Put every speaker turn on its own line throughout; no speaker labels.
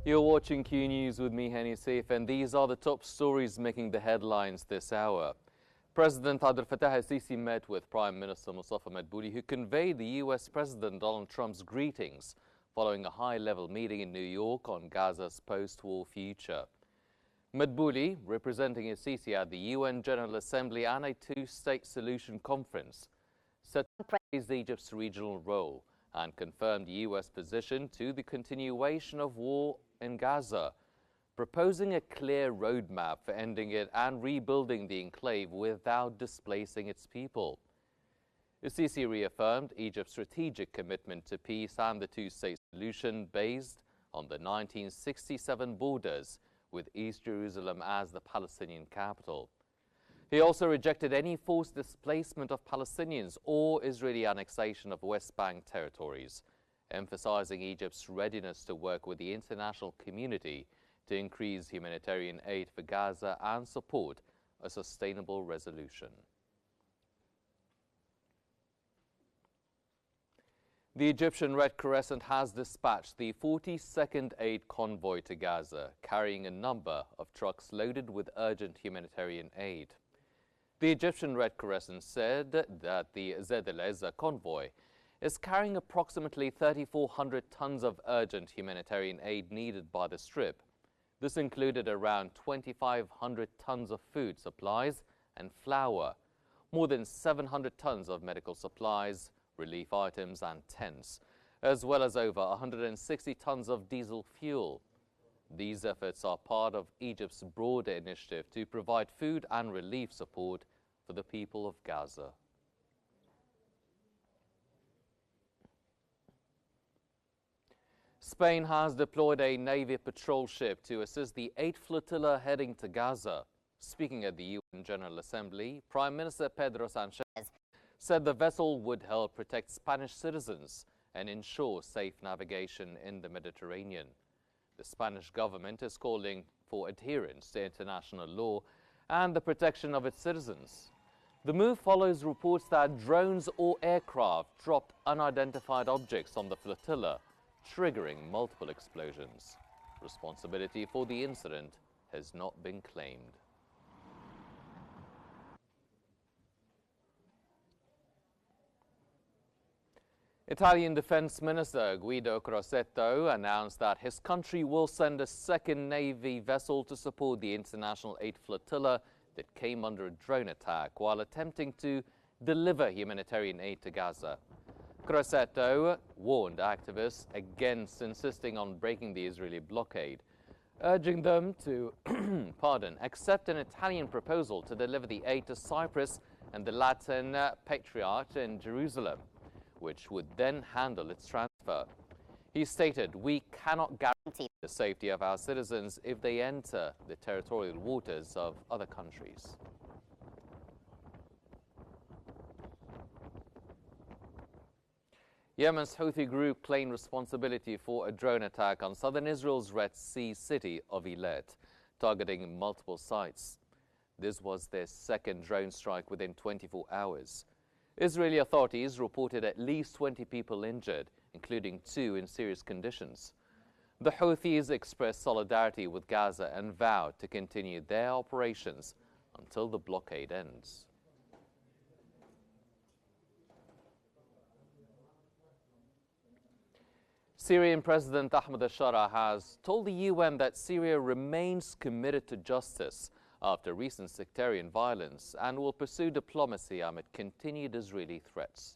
You're watching Q News with me, Hani Saif, and these are the top stories making the headlines this hour. President Abdel Fattah al-Sisi met with Prime Minister Mustafa Madbouli, who conveyed the U.S. President Donald Trump's greetings following a high-level meeting in New York on Gaza's post-war future. Madbouli, representing al-Sisi at the UN General Assembly and a two-state solution conference, said to praise Egypt's regional role and confirmed U.S. position to the continuation of war in Gaza, proposing a clear roadmap for ending it and rebuilding the enclave without displacing its people. Sisi reaffirmed Egypt's strategic commitment to peace and the two-state solution based on the 1967 borders, with East Jerusalem as the Palestinian capital. He also rejected any forced displacement of Palestinians or Israeli annexation of West Bank territories, emphasizing Egypt's readiness to work with the international community to increase humanitarian aid for Gaza and support a sustainable resolution. The Egyptian Red Crescent has dispatched the 42nd Aid Convoy to Gaza, carrying a number of trucks loaded with urgent humanitarian aid. The Egyptian Red Crescent said that the Zed al-Izza convoy is carrying approximately 3,400 tons of urgent humanitarian aid needed by the Strip. This included around 2,500 tons of food supplies and flour, more than 700 tons of medical supplies, relief items and tents, as well as over 160 tons of diesel fuel. These efforts are part of Egypt's broader initiative to provide food and relief support for the people of Gaza. Spain has deployed a Navy patrol ship to assist the 8th flotilla heading to Gaza. Speaking at the UN General Assembly, Prime Minister Pedro Sanchez said the vessel would help protect Spanish citizens and ensure safe navigation in the Mediterranean. The Spanish government is calling for adherence to international law and the protection of its citizens. The move follows reports that drones or aircraft dropped unidentified objects on the flotilla, triggering multiple explosions. Responsibility for the incident has not been claimed. Italian Defense Minister Guido Crosetto announced that his country will send a second Navy vessel to support the International Aid Flotilla that came under a drone attack while attempting to deliver humanitarian aid to Gaza. Crosetto warned activists against insisting on breaking the Israeli blockade, urging them to accept an Italian proposal to deliver the aid to Cyprus and the Latin Patriarchate in Jerusalem, which would then handle its transfer. He stated, "We cannot guarantee the safety of our citizens if they enter the territorial waters of other countries." Yemen's Houthi group claimed responsibility for a drone attack on southern Israel's Red Sea city of Eilat, targeting multiple sites. This was their second drone strike within 24 hours. Israeli authorities reported at least 20 people injured, including 2 in serious conditions. The Houthis expressed solidarity with Gaza and vowed to continue their operations until the blockade ends. Syrian President Ahmed al-Shara has told the UN that Syria remains committed to justice after recent sectarian violence and will pursue diplomacy amid continued Israeli threats.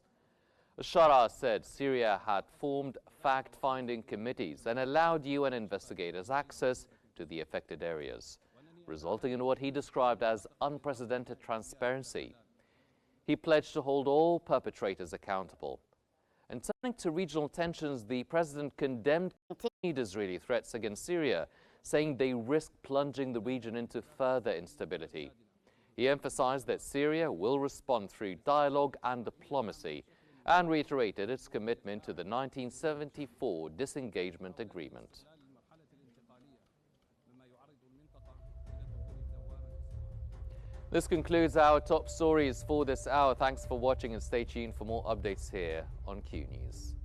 Al-Shara said Syria had formed fact-finding committees and allowed UN investigators access to the affected areas, resulting in what he described as unprecedented transparency. He pledged to hold all perpetrators accountable. And turning to regional tensions, the president condemned continued Israeli threats against Syria, saying they risk plunging the region into further instability. He emphasized that Syria will respond through dialogue and diplomacy and reiterated its commitment to the 1974 disengagement agreement. This concludes our top stories for this hour. Thanks for watching and stay tuned for more updates here on Q News.